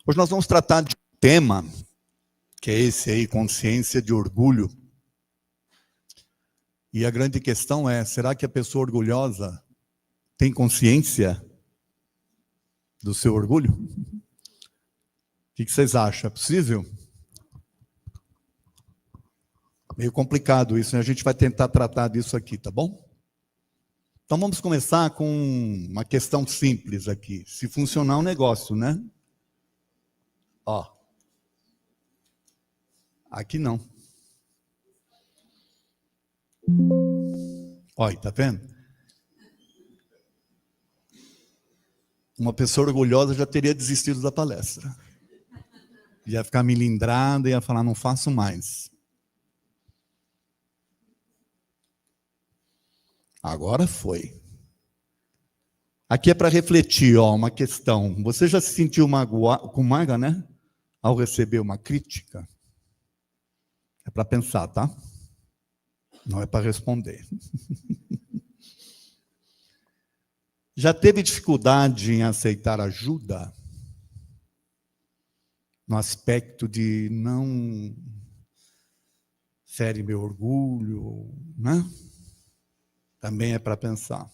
Hoje nós vamos tratar de um tema, que é esse aí, consciência de orgulho. E a grande questão é, será que a pessoa orgulhosa tem consciência do seu orgulho? O que vocês acham? É possível? Meio complicado isso, né? A gente vai tentar tratar disso aqui, tá bom? Então vamos começar com uma questão simples aqui. Se funcionar um negócio, né? Ó. Aqui não. Olha, tá vendo? Uma pessoa orgulhosa já teria desistido da palestra. Ia ficar melindrada e ia falar, não faço mais. Agora foi. Aqui é para refletir, ó, uma questão. Você já se sentiu com mágoa, né? Ao receber uma crítica? É para pensar, tá? Não é para responder. Já teve dificuldade em aceitar ajuda? No aspecto de não fere meu orgulho, né? Também é para pensar.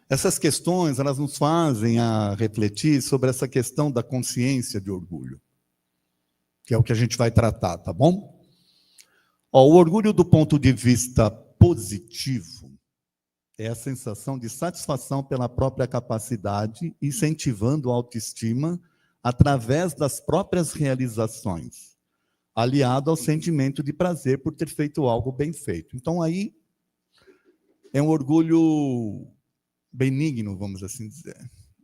Essas questões, elas nos fazem a refletir sobre essa questão da consciência de orgulho, que é o que a gente vai tratar, tá bom? Ó, o orgulho do ponto de vista positivo é a sensação de satisfação pela própria capacidade, incentivando a autoestima através das próprias realizações, aliado ao sentimento de prazer por ter feito algo bem feito. Então, aí, é um orgulho benigno, vamos assim dizer.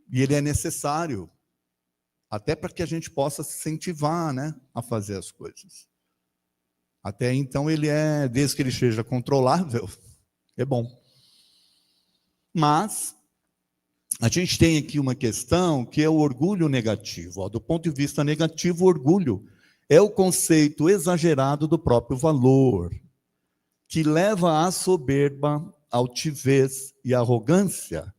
E ele é necessário, até para que a gente possa se incentivar, né, a fazer as coisas. Até então, ele é, desde que ele seja controlável, é bom. Mas a gente tem aqui uma questão que é o orgulho negativo. Ó, do ponto de vista negativo, o orgulho é o conceito exagerado do próprio valor, que leva à soberba, altivez e arrogância,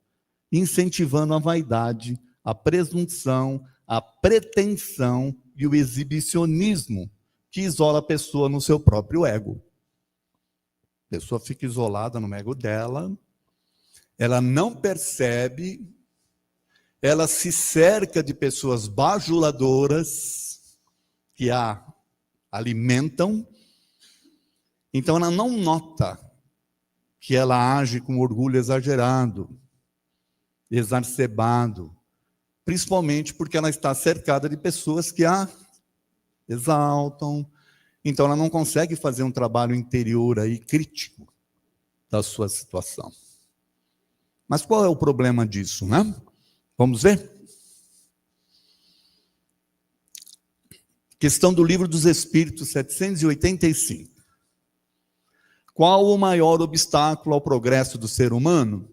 incentivando a vaidade, a presunção, a pretensão e o exibicionismo, que isola a pessoa no seu próprio ego. A pessoa fica isolada no ego dela, ela não percebe, ela se cerca de pessoas bajuladoras que a alimentam, então ela não nota que ela age com orgulho exagerado, exacerbado, principalmente porque ela está cercada de pessoas que a exaltam, então ela não consegue fazer um trabalho interior aí crítico da sua situação. Mas qual é o problema disso, né? Vamos ver? Questão do Livro dos Espíritos, 785. Qual o maior obstáculo ao progresso do ser humano?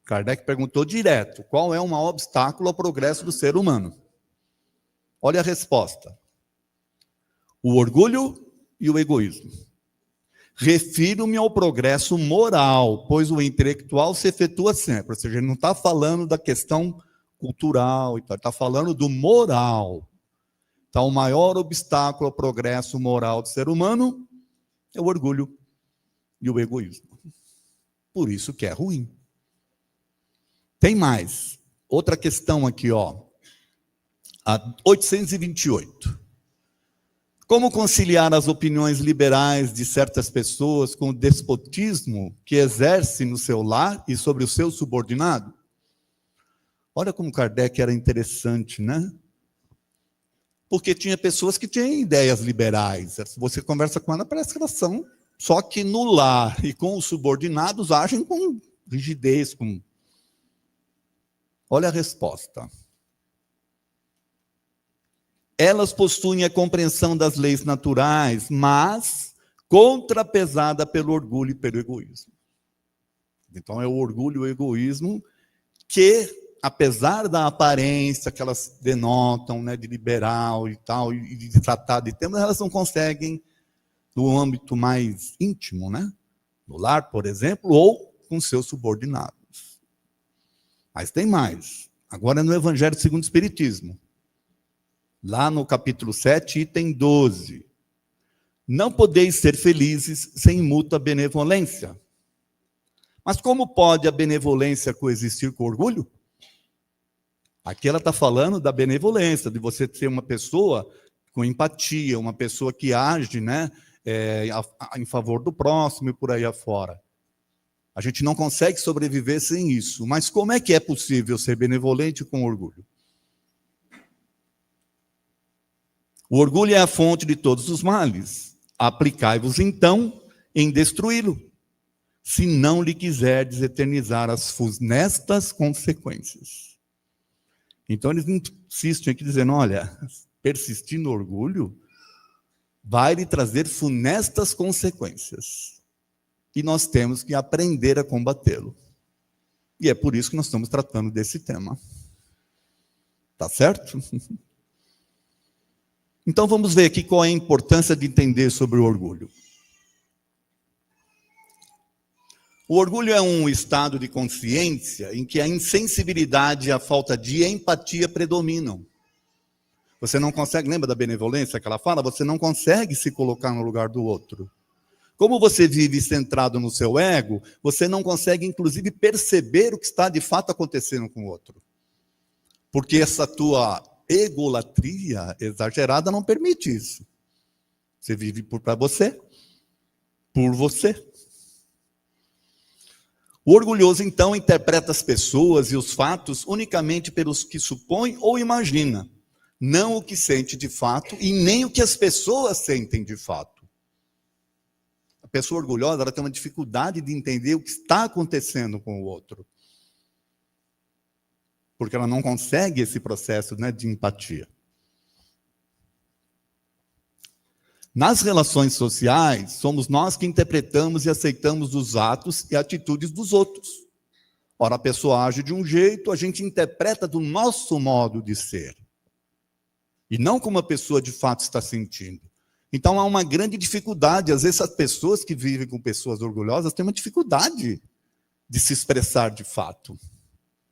Kardec perguntou direto, qual é o maior obstáculo ao progresso do ser humano? Olha a resposta. O orgulho e o egoísmo. Refiro-me ao progresso moral, pois o intelectual se efetua sempre. Ou seja, ele não está falando da questão cultural, está falando do moral. Então, o maior obstáculo ao progresso moral do ser humano é o orgulho e o egoísmo. Por isso que é ruim. Tem mais. Outra questão aqui, ó. A 828. Como conciliar as opiniões liberais de certas pessoas com o despotismo que exerce no seu lar e sobre o seu subordinado? Olha como Kardec era interessante, né? Porque tinha pessoas que tinham ideias liberais. Você conversa com ela, parece que elas são. Só que no lar e com os subordinados agem com rigidez. Com... Olha a resposta. Elas possuem a compreensão das leis naturais, mas contrapesada pelo orgulho e pelo egoísmo. Então, é o orgulho e o egoísmo que, apesar da aparência que elas denotam, né, de liberal e tal, e de tratado de temas, elas não conseguem, no âmbito mais íntimo, né, no lar, por exemplo, ou com seus subordinados. Mas tem mais. Agora no Evangelho segundo o Espiritismo. Lá no capítulo 7, item 12. Não podeis ser felizes sem mútua benevolência. Mas como pode a benevolência coexistir com o orgulho? Aqui ela está falando da benevolência, de você ser uma pessoa com empatia, uma pessoa que age, né, em favor do próximo e por aí afora. A gente não consegue sobreviver sem isso. Mas como é que é possível ser benevolente com orgulho? O orgulho é a fonte de todos os males. Aplicai-vos, então, em destruí-lo, se não lhe quiserdes eternizar as funestas consequências. Então, eles insistem aqui dizendo, olha, persistir no orgulho vai lhe trazer funestas consequências. E nós temos que aprender a combatê-lo. E é por isso que nós estamos tratando desse tema. Tá certo? Então, vamos ver aqui qual é a importância de entender sobre o orgulho. O orgulho é um estado de consciência em que a insensibilidade e a falta de empatia predominam. Você não consegue, lembra da benevolência que ela fala? Você não consegue se colocar no lugar do outro. Como você vive centrado no seu ego, você não consegue, inclusive, perceber o que está de fato acontecendo com o outro. Porque essa tua egolatria exagerada não permite isso. Você vive para você, por você. O orgulhoso, então, interpreta as pessoas e os fatos unicamente pelos que supõe ou imagina, não o que sente de fato e nem o que as pessoas sentem de fato. A pessoa orgulhosa, ela tem uma dificuldade de entender o que está acontecendo com o outro. Porque ela não consegue esse processo, né, de empatia. Nas relações sociais, somos nós que interpretamos e aceitamos os atos e atitudes dos outros. Ora, a pessoa age de um jeito, a gente interpreta do nosso modo de ser. E não como a pessoa de fato está sentindo. Então, há uma grande dificuldade. Às vezes, as pessoas que vivem com pessoas orgulhosas têm uma dificuldade de se expressar de fato.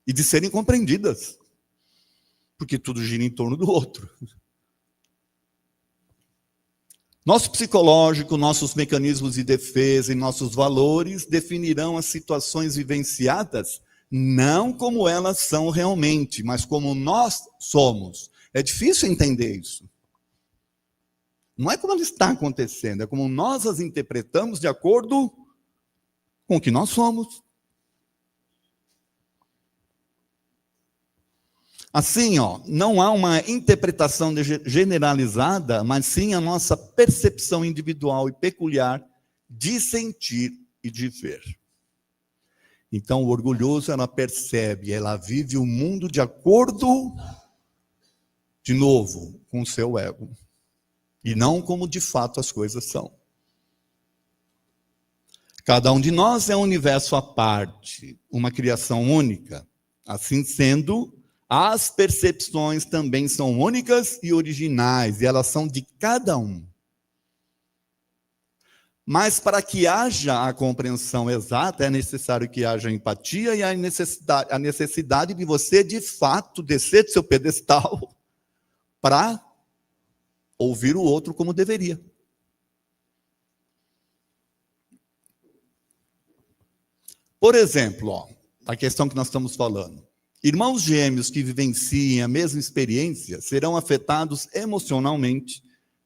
E de serem compreendidas. Porque tudo gira em torno do outro. Nosso psicológico, nossos mecanismos de defesa e nossos valores definirão as situações vivenciadas não como elas são realmente, mas como nós somos. É difícil entender isso. Não é como ela está acontecendo, é como nós as interpretamos de acordo com o que nós somos. Assim, não há uma interpretação generalizada, mas sim a nossa percepção individual e peculiar de sentir e de ver. Então, o orgulhoso, ela percebe, ela vive o mundo de acordo, de novo, com o seu ego. E não como de fato as coisas são. Cada um de nós é um universo à parte, uma criação única. Assim sendo, as percepções também são únicas e originais, e elas são de cada um. Mas para que haja a compreensão exata, é necessário que haja empatia e a necessidade de você, de fato, descer do seu pedestal para ouvir o outro como deveria. Por exemplo, a questão que nós estamos falando. Irmãos gêmeos que vivenciem a mesma experiência serão afetados emocionalmente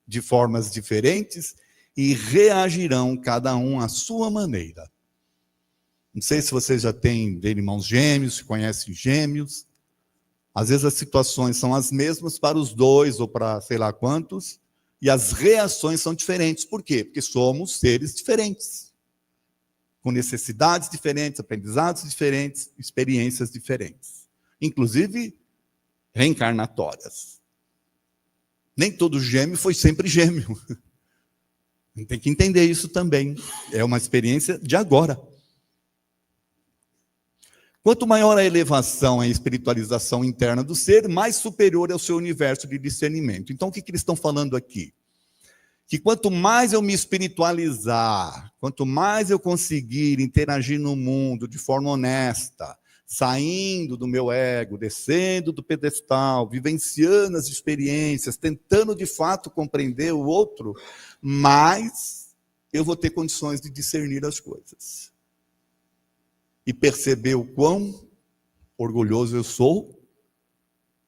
de formas diferentes e reagirão cada um à sua maneira. Não sei se vocês já têm irmãos gêmeos, se conhecem gêmeos. Às vezes as situações são as mesmas para os dois ou para sei lá quantos, e as reações são diferentes. Por quê? Porque somos seres diferentes, com necessidades diferentes, aprendizados diferentes, experiências diferentes. Inclusive, reencarnatórias. Nem todo gêmeo foi sempre gêmeo. Tem que entender isso também. É uma experiência de agora. Quanto maior a elevação, a espiritualização interna do ser, mais superior é o seu universo de discernimento. Então, o que eles estão falando aqui? Que quanto mais eu me espiritualizar, quanto mais eu conseguir interagir no mundo de forma honesta, saindo do meu ego, descendo do pedestal, vivenciando as experiências, tentando de fato compreender o outro, mais eu vou ter condições de discernir as coisas. E perceber o quão orgulhoso eu sou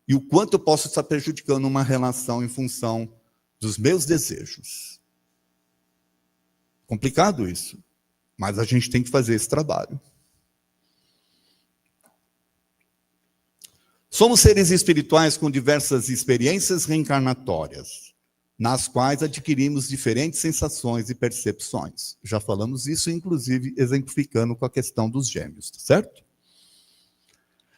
e o quanto eu posso estar prejudicando uma relação em função dos meus desejos. Complicado isso, mas a gente tem que fazer esse trabalho. Somos seres espirituais com diversas experiências reencarnatórias, nas quais adquirimos diferentes sensações e percepções. Já falamos isso, inclusive, exemplificando com a questão dos gêmeos, certo?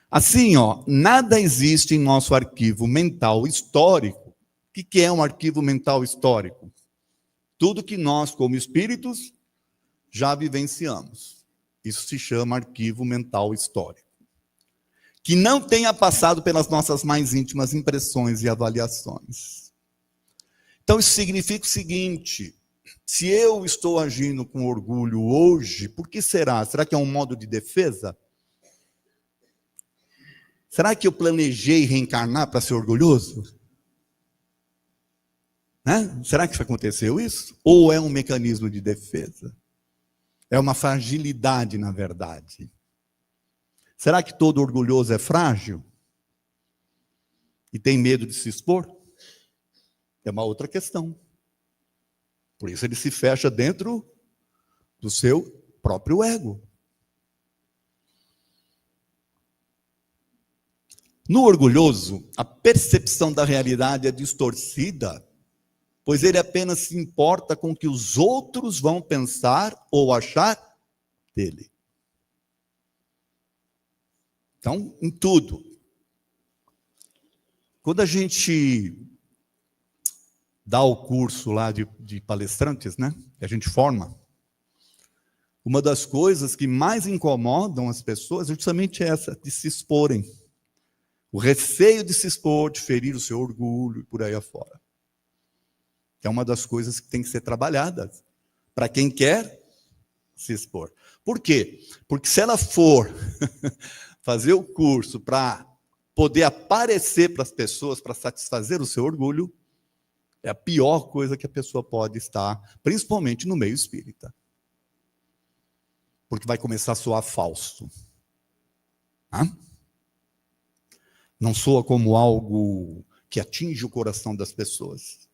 Assim, nada existe em nosso arquivo mental histórico. O que é um arquivo mental histórico? Tudo que nós, como espíritos, já vivenciamos. Isso se chama arquivo mental histórico. Que não tenha passado pelas nossas mais íntimas impressões e avaliações. Então, isso significa o seguinte: se eu estou agindo com orgulho hoje, por que será? Será que é um modo de defesa? Será que eu planejei reencarnar para ser orgulhoso? Né? Será que aconteceu isso? Ou é um mecanismo de defesa? É uma fragilidade, na verdade. Será que todo orgulhoso é frágil? E tem medo de se expor? É uma outra questão. Por isso ele se fecha dentro do seu próprio ego. No orgulhoso, a percepção da realidade é distorcida, pois ele apenas se importa com o que os outros vão pensar ou achar dele. Então, em tudo. Quando a gente dá o curso lá de palestrantes, né, que a gente forma, uma das coisas que mais incomodam as pessoas é justamente essa, de se exporem. O receio de se expor, de ferir o seu orgulho e por aí afora. Que é uma das coisas que tem que ser trabalhadas para quem quer se expor. Por quê? Porque se ela for fazer o curso para poder aparecer para as pessoas, para satisfazer o seu orgulho, é a pior coisa que a pessoa pode estar, principalmente no meio espírita. Porque vai começar a soar falso. Não soa como algo que atinge o coração das pessoas.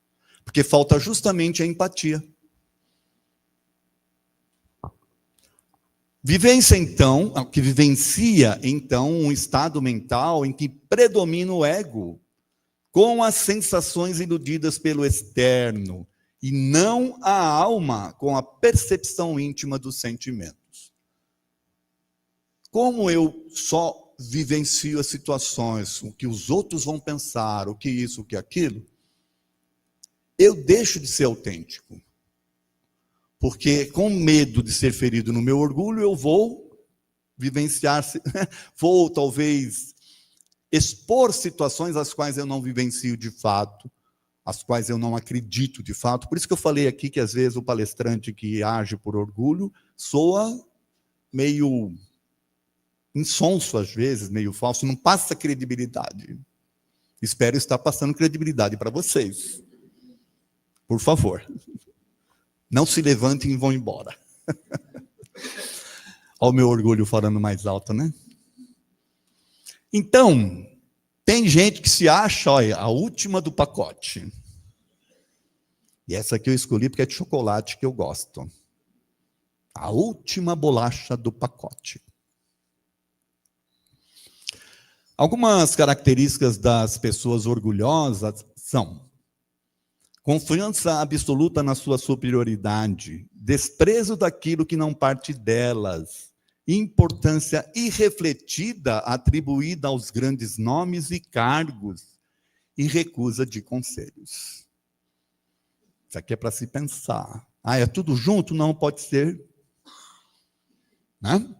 Porque falta justamente a empatia. Vivencia, então, um estado mental em que predomina o ego, com as sensações iludidas pelo externo, e não a alma com a percepção íntima dos sentimentos. Como eu só vivencio as situações, o que os outros vão pensar, o que isso, o que aquilo, eu deixo de ser autêntico. Porque com medo de ser ferido no meu orgulho, eu vou vivenciar, vou talvez expor situações às quais eu não vivencio de fato, às quais eu não acredito de fato. Por isso que eu falei aqui que às vezes o palestrante que age por orgulho soa meio insonso às vezes, meio falso, não passa credibilidade. Espero estar passando credibilidade para vocês. Por favor. Não se levantem e vão embora. Olha o meu orgulho falando mais alto, né? Então, tem gente que se acha, olha, a última do pacote. E essa aqui eu escolhi porque é de chocolate que eu gosto. A última bolacha do pacote. Algumas características das pessoas orgulhosas são: confiança absoluta na sua superioridade, desprezo daquilo que não parte delas, importância irrefletida atribuída aos grandes nomes e cargos, e recusa de conselhos. Isso aqui é para se pensar. É tudo junto? Não pode ser. Né?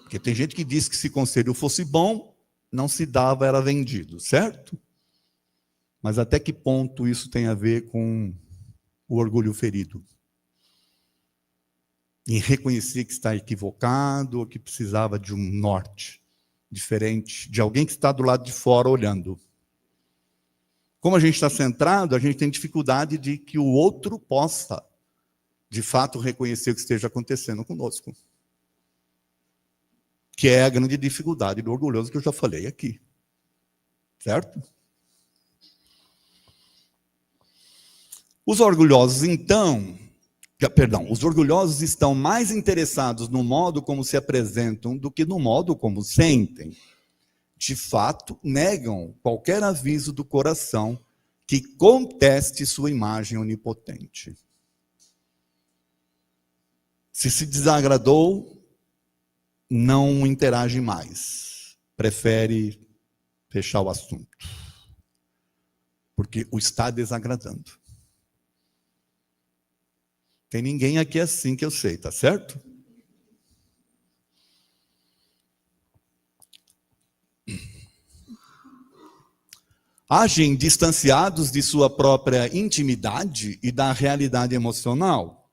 Porque tem gente que diz que se conselho fosse bom, não se dava, era vendido, certo? Mas até que ponto isso tem a ver com o orgulho ferido? em reconhecer que está equivocado ou que precisava de um norte diferente, de alguém que está do lado de fora olhando. Como a gente está centrado, a gente tem dificuldade de que o outro possa, de fato, reconhecer o que esteja acontecendo conosco. Que é a grande dificuldade do orgulhoso que eu já falei aqui. Certo? Os orgulhosos, então, os orgulhosos estão mais interessados no modo como se apresentam do que no modo como sentem. De fato, negam qualquer aviso do coração que conteste sua imagem onipotente. Se desagradou, não interage mais. Prefere fechar o assunto. Porque o está desagradando. Tem ninguém aqui assim que eu sei, tá certo? Agem distanciados de sua própria intimidade e da realidade emocional.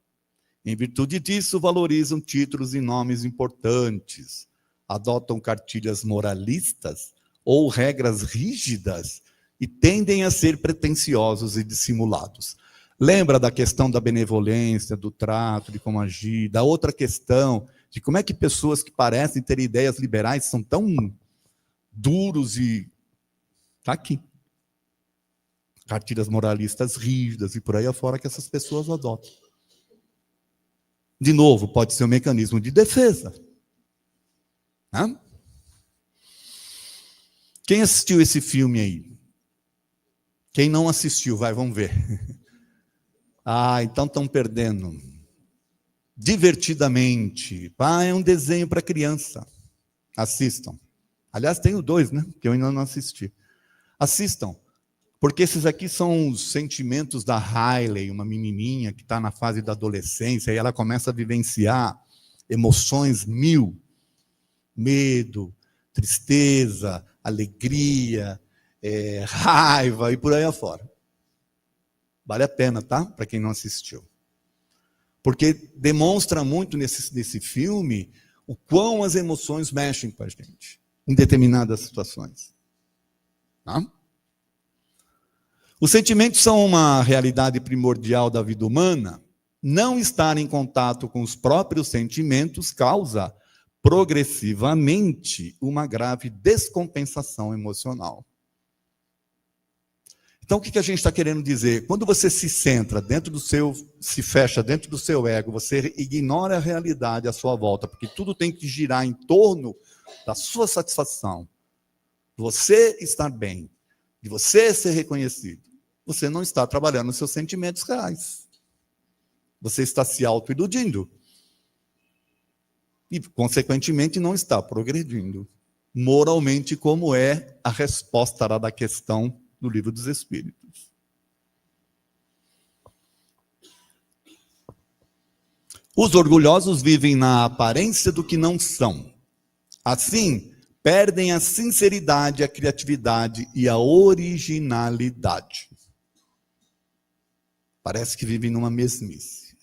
Em virtude disso, valorizam títulos e nomes importantes, adotam cartilhas moralistas ou regras rígidas e tendem a ser pretensiosos e dissimulados. Lembra da questão da benevolência, do trato, de como agir, da outra questão, de como é que pessoas que parecem ter ideias liberais são tão duros e... Está aqui. Cartilhas moralistas rígidas e por aí afora que essas pessoas adotam. De novo, pode ser um mecanismo de defesa. Hã? Quem assistiu esse filme aí? Quem não assistiu, vamos ver. Então estão perdendo. Divertidamente. É um desenho para criança. Assistam. Aliás, tem o 2, né? Que eu ainda não assisti. Assistam. Porque esses aqui são os sentimentos da Hailey, uma menininha que está na fase da adolescência, e ela começa a vivenciar emoções mil. Medo, tristeza, alegria, raiva e por aí afora. Vale a pena, tá? Para quem não assistiu. Porque demonstra muito nesse filme o quão as emoções mexem com a gente, em determinadas situações. Tá? Os sentimentos são uma realidade primordial da vida humana. Não estar em contato com os próprios sentimentos causa, progressivamente, uma grave descompensação emocional. Então, o que a gente está querendo dizer? Quando você se centra se fecha dentro do seu ego, você ignora a realidade à sua volta, porque tudo tem que girar em torno da sua satisfação, de você estar bem, de você ser reconhecido. Você não está trabalhando os seus sentimentos reais. Você está se auto-iludindo. E, consequentemente, não está progredindo. Moralmente, como é a resposta lá da questão do Livro dos Espíritos. Os orgulhosos vivem na aparência do que não são. Assim, perdem a sinceridade, a criatividade e a originalidade. Parece que vivem numa mesmice.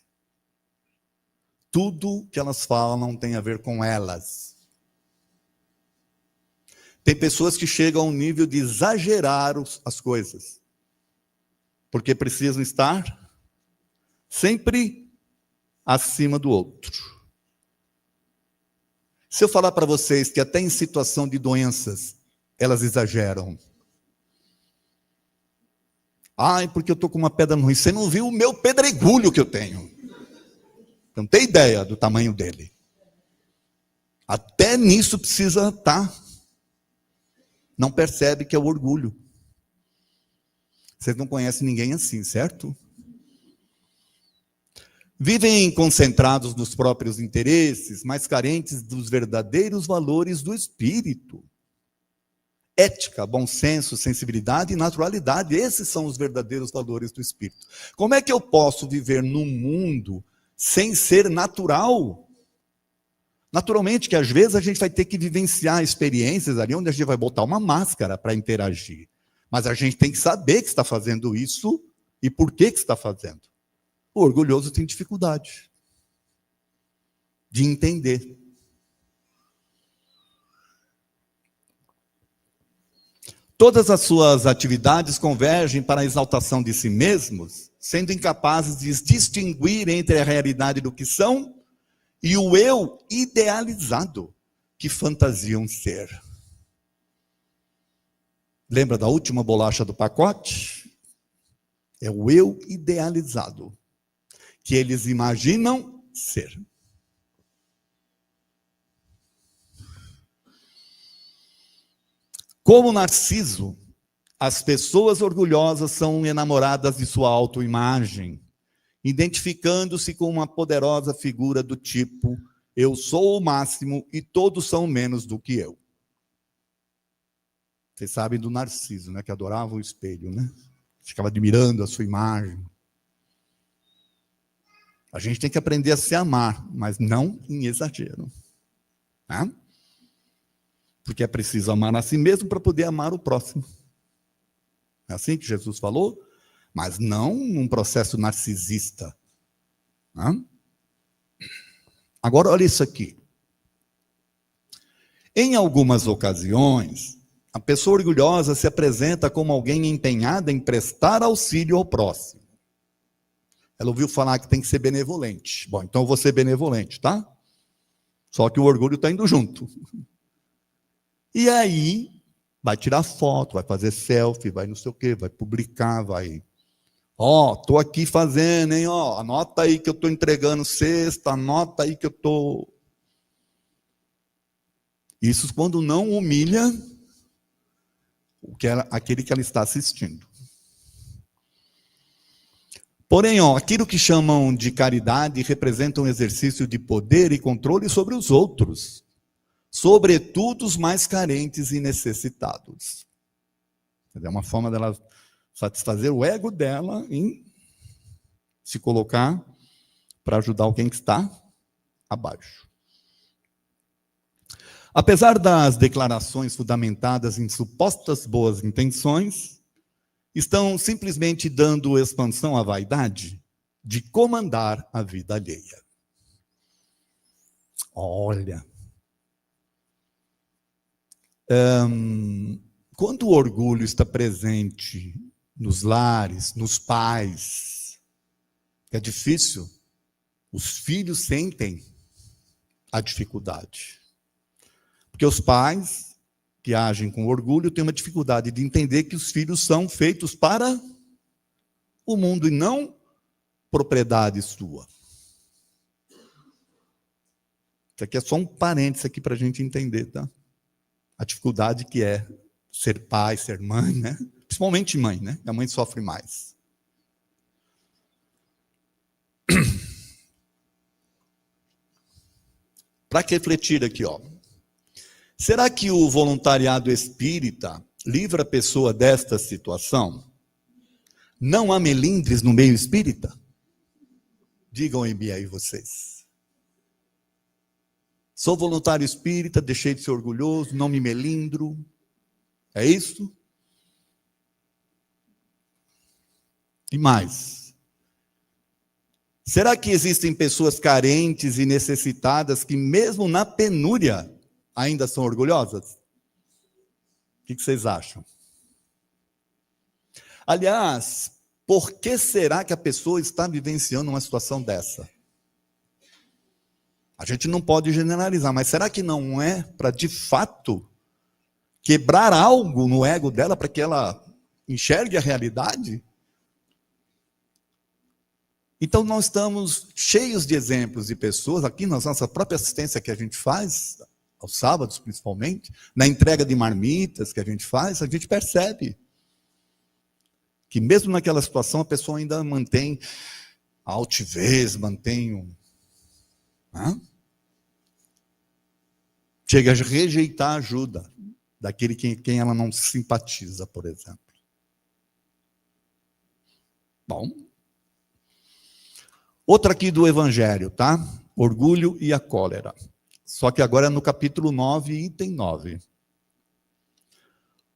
Tudo que elas falam tem a ver com elas. Tem pessoas que chegam a um nível de exagerar as coisas. Porque precisam estar sempre acima do outro. Se eu falar para vocês que até em situação de doenças, elas exageram. Porque eu estou com uma pedra no rim. Você não viu o meu pedregulho que eu tenho. Não tem ideia do tamanho dele. Até nisso precisa estar. Não percebe que é o orgulho. Vocês não conhecem ninguém assim, certo? Vivem concentrados nos próprios interesses, mas carentes dos verdadeiros valores do espírito. Ética, bom senso, sensibilidade e naturalidade. Esses são os verdadeiros valores do espírito. Como é que eu posso viver num mundo sem ser natural? Naturalmente que às vezes a gente vai ter que vivenciar experiências ali onde a gente vai botar uma máscara para interagir. Mas a gente tem que saber que está fazendo isso e por que está fazendo. O orgulhoso tem dificuldade. de entender. Todas as suas atividades convergem para a exaltação de si mesmos, sendo incapazes de distinguir entre a realidade do que são e o eu idealizado que fantasiam ser. Lembra da última bolacha do pacote? É o eu idealizado, que eles imaginam ser. Como Narciso, as pessoas orgulhosas são enamoradas de sua autoimagem, identificando-se com uma poderosa figura do tipo: eu sou o máximo e todos são menos do que eu. Vocês sabem do Narciso, né? Que adorava o espelho, né? Ficava admirando a sua imagem. A gente tem que aprender a se amar, mas não em exagero. Tá? Porque é preciso amar a si mesmo para poder amar o próximo. É assim que Jesus falou? Mas não num processo narcisista. Tá? Agora, olha isso aqui. Em algumas ocasiões, a pessoa orgulhosa se apresenta como alguém empenhada em prestar auxílio ao próximo. Ela ouviu falar que tem que ser benevolente. Bom, então eu vou ser benevolente, tá? Só que o orgulho está indo junto. E aí, vai tirar foto, vai fazer selfie, vai não sei o quê, vai publicar, vai... Estou aqui fazendo, hein? Anota aí que eu estou entregando cesta, anota aí que eu estou... Isso quando não humilha aquele que ela está assistindo. Porém, aquilo que chamam de caridade representa um exercício de poder e controle sobre os outros, sobretudo os mais carentes e necessitados. É uma forma dela satisfazer o ego dela em se colocar para ajudar alguém que está abaixo. Apesar das declarações fundamentadas em supostas boas intenções, estão simplesmente dando expansão à vaidade de comandar a vida alheia. Olha, quando o orgulho está presente nos lares, nos pais, é difícil, os filhos sentem a dificuldade. Porque os pais que agem com orgulho têm uma dificuldade de entender que os filhos são feitos para o mundo e não propriedade sua. Isso aqui é só um parênteses aqui para a gente entender, tá? A dificuldade que é ser pai, ser mãe, né? Principalmente mãe, né? A mãe sofre mais. Para refletir aqui, será que o voluntariado espírita livra a pessoa desta situação? Não há melindres no meio espírita? Digam-me aí vocês. Sou voluntário espírita, deixei de ser orgulhoso, não me melindro. É isso? E mais? Será que existem pessoas carentes e necessitadas que mesmo na penúria ainda são orgulhosas? O que vocês acham? Aliás, por que será que a pessoa está vivenciando uma situação dessa? A gente não pode generalizar, mas será que não é para, de fato, quebrar algo no ego dela para que ela enxergue a realidade? Então, nós estamos cheios de exemplos de pessoas, aqui na nossa própria assistência que a gente faz, aos sábados principalmente, na entrega de marmitas que a gente faz, a gente percebe que mesmo naquela situação a pessoa ainda mantém a altivez, mantém chega a rejeitar a ajuda daquele quem ela não simpatiza, por exemplo. Bom. Outra aqui do Evangelho, tá? Orgulho e a cólera. Só que agora é no capítulo 9, item 9.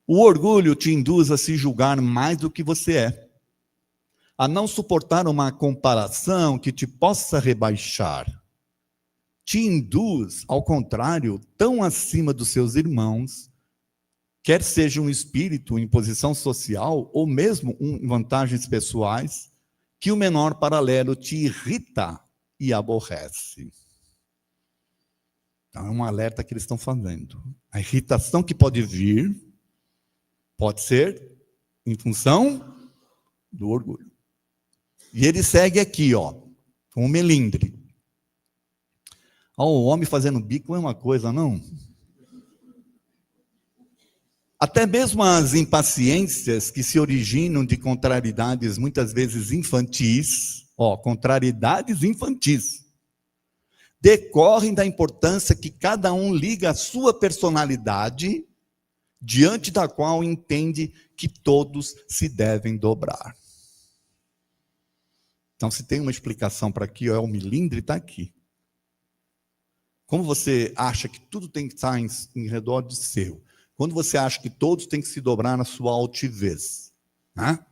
O orgulho te induz a se julgar mais do que você é, a não suportar uma comparação que te possa rebaixar. te induz, ao contrário, tão acima dos seus irmãos, quer seja um espírito em posição social ou mesmo em vantagens pessoais, que o menor paralelo te irrita e aborrece. Então, é um alerta que eles estão fazendo. A irritação que pode vir, pode ser em função do orgulho. E ele segue aqui, com o melindre. O homem fazendo bico é uma coisa, não? Até mesmo as impaciências que se originam de contrariedades muitas vezes infantis, contrariedades infantis, decorrem da importância que cada um liga à sua personalidade, diante da qual entende que todos se devem dobrar. Então, se tem uma explicação para aqui, o melindre está aqui. Como você acha que tudo tem que estar em redor de seu? Quando você acha que todos têm que se dobrar na sua altivez, né?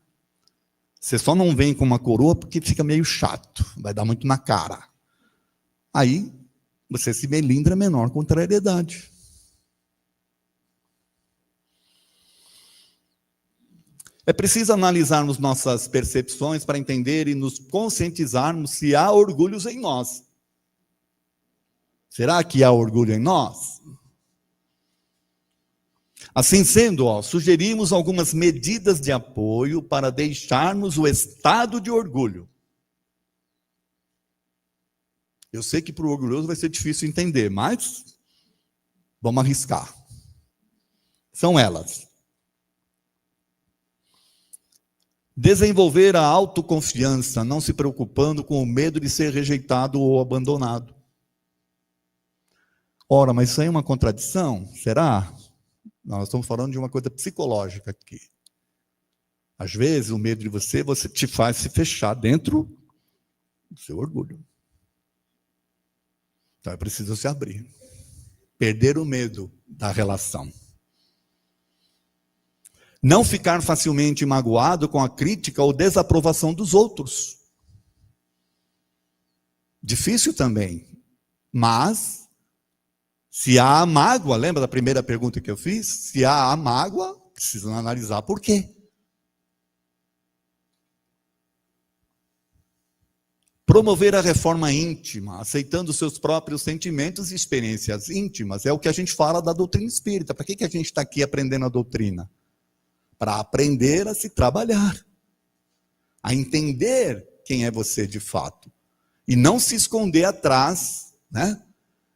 Você só não vem com uma coroa porque fica meio chato, vai dar muito na cara. Aí, você se melindra a menor contrariedade. É preciso analisarmos nossas percepções para entender e nos conscientizarmos se há orgulhos em nós. Será que há orgulho em nós? Assim sendo, sugerimos algumas medidas de apoio para deixarmos o estado de orgulho. Eu sei que para o orgulhoso vai ser difícil entender, mas vamos arriscar. São elas: desenvolver a autoconfiança, não se preocupando com o medo de ser rejeitado ou abandonado. Ora, mas isso aí é uma contradição? Será? Nós estamos falando de uma coisa psicológica aqui. Às vezes, o medo de você te faz se fechar dentro do seu orgulho. Então, é preciso se abrir. Perder o medo da relação. Não ficar facilmente magoado com a crítica ou desaprovação dos outros. Difícil também. Mas, se há mágoa, lembra da primeira pergunta que eu fiz? Se há mágoa, precisa analisar por quê. Promover a reforma íntima, aceitando seus próprios sentimentos e experiências íntimas. É o que a gente fala da doutrina espírita. Para que a gente está aqui aprendendo a doutrina? Para aprender a se trabalhar. A entender quem é você de fato. E não se esconder atrás,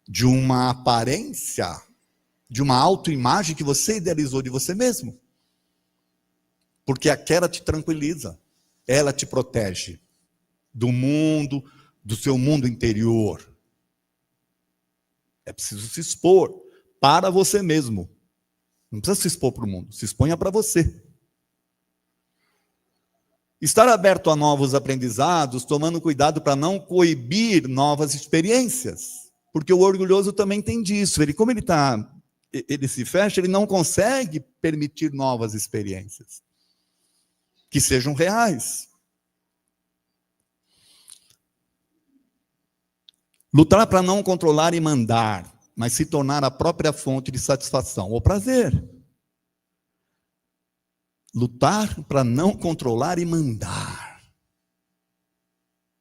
de uma aparência, de uma autoimagem que você idealizou de você mesmo. Porque aquela te tranquiliza, ela te protege do mundo, do seu mundo interior. É preciso se expor para você mesmo. Não precisa se expor para o mundo, se exponha para você. Estar aberto a novos aprendizados, tomando cuidado para não coibir novas experiências. Porque o orgulhoso também tem disso. Como ele se fecha, ele não consegue permitir novas experiências que sejam reais. Lutar para não controlar e mandar, mas se tornar a própria fonte de satisfação ou prazer. Lutar para não controlar e mandar,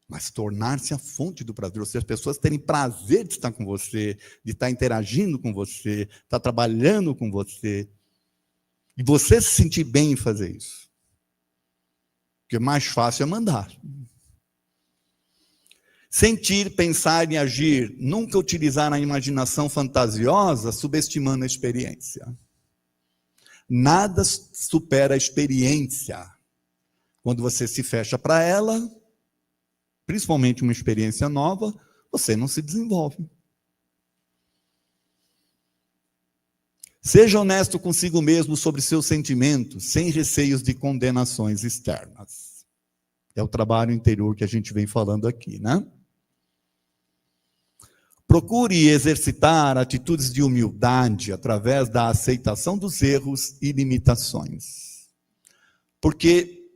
mas tornar-se a fonte do prazer. Ou seja, as pessoas terem prazer de estar com você, de estar interagindo com você, estar trabalhando com você. E você se sentir bem em fazer isso. Porque mais fácil é mandar. Sentir, pensar e agir. Nunca utilizar a imaginação fantasiosa, subestimando a experiência. Nada supera a experiência. Quando você se fecha para ela, principalmente uma experiência nova, você não se desenvolve. Seja honesto consigo mesmo sobre seus sentimentos, sem receios de condenações externas. É o trabalho interior que a gente vem falando aqui, Procure exercitar atitudes de humildade através da aceitação dos erros e limitações. Porque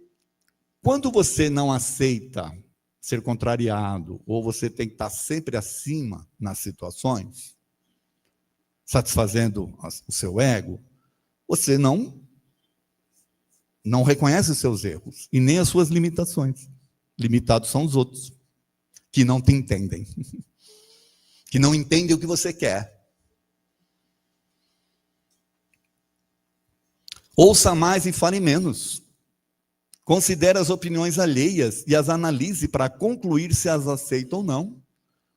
quando você não aceita ser contrariado, ou você tem que estar sempre acima nas situações, satisfazendo o seu ego, você não reconhece os seus erros e nem as suas limitações. Limitados são os outros, que não te entendem, que não entendem o que você quer. Ouça mais e fale menos. Considere as opiniões alheias e as analise para concluir se as aceita ou não.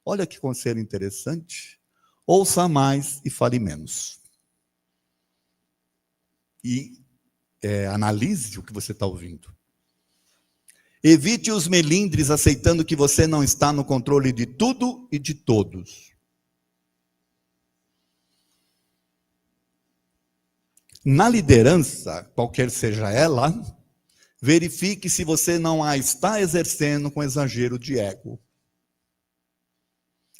Olha que conselho interessante. Ouça mais e fale menos. E analise o que você está ouvindo. Evite os melindres aceitando que você não está no controle de tudo e de todos. Na liderança, qualquer seja ela, verifique se você não a está exercendo com exagero de ego.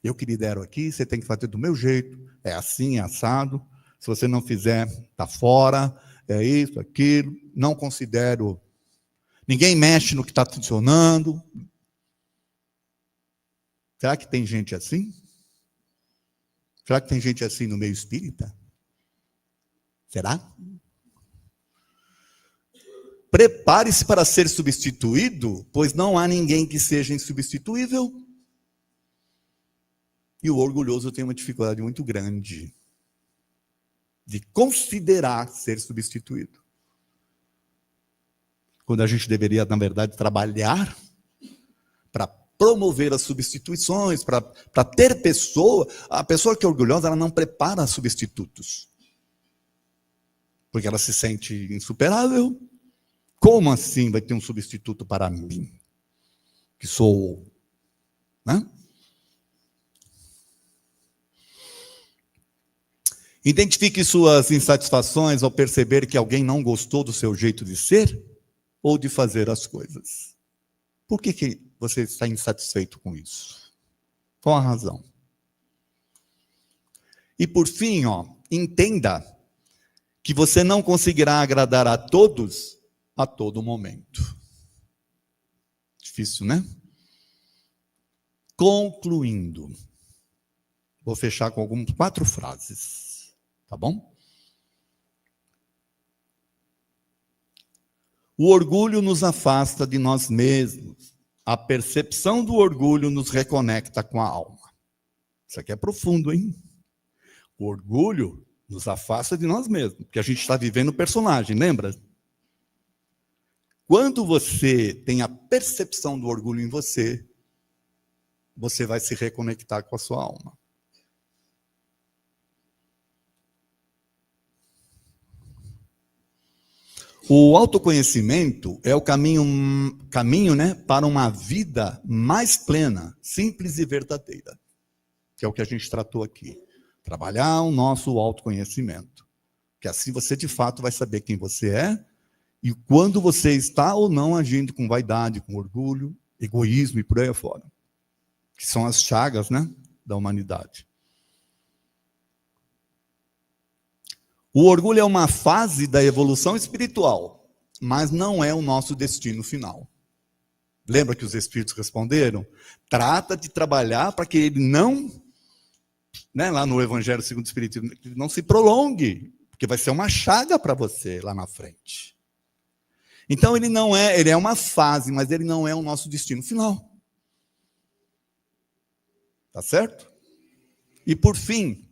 Eu que lidero aqui, você tem que fazer do meu jeito, é assim, é assado. Se você não fizer, está fora, é isso, aquilo. Não considero, ninguém mexe no que está funcionando. Será que tem gente assim? Será que tem gente assim no meio espírita? Será? Prepare-se para ser substituído, pois não há ninguém que seja insubstituível. E o orgulhoso tem uma dificuldade muito grande de considerar ser substituído. Quando a gente deveria, na verdade, trabalhar para promover as substituições, para ter pessoa. A pessoa que é orgulhosa, ela não prepara substitutos. Porque ela se sente insuperável. Como assim vai ter um substituto para mim? Que sou, né? Identifique suas insatisfações ao perceber que alguém não gostou do seu jeito de ser ou de fazer as coisas. Por que você está insatisfeito com isso? Qual a razão? E por fim, entenda que você não conseguirá agradar a todos a todo momento. Difícil, né? Concluindo, vou fechar com 4 frases, tá bom? O orgulho nos afasta de nós mesmos. A percepção do orgulho nos reconecta com a alma. Isso aqui é profundo, hein? O orgulho nos afasta de nós mesmos, porque a gente está vivendo o personagem, lembra? Quando você tem a percepção do orgulho em você, você vai se reconectar com a sua alma. O autoconhecimento é o caminho, né, para uma vida mais plena, simples e verdadeira, que é o que a gente tratou aqui. Trabalhar o nosso autoconhecimento, que assim você de fato vai saber quem você é e quando você está ou não agindo com vaidade, com orgulho, egoísmo e por aí afora, que são as chagas, né, da humanidade. O orgulho é uma fase da evolução espiritual, mas não é o nosso destino final. Lembra que os espíritos responderam? Trata de trabalhar para que ele não, né, lá no Evangelho segundo o Espiritismo, não se prolongue, porque vai ser uma chaga para você lá na frente. Então ele é uma fase, mas ele não é o nosso destino final. Tá certo? E por fim,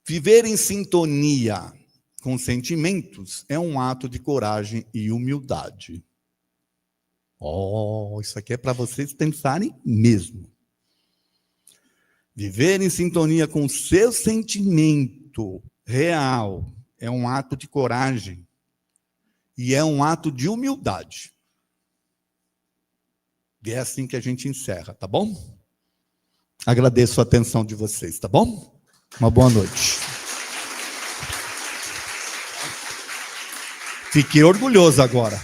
viver em sintonia com sentimentos é um ato de coragem e humildade. Isso aqui é para vocês pensarem mesmo. Viver em sintonia com o seu sentimento real é um ato de coragem e é um ato de humildade. E é assim que a gente encerra, tá bom? Agradeço a atenção de vocês, tá bom? Uma boa noite. Fiquei orgulhoso agora.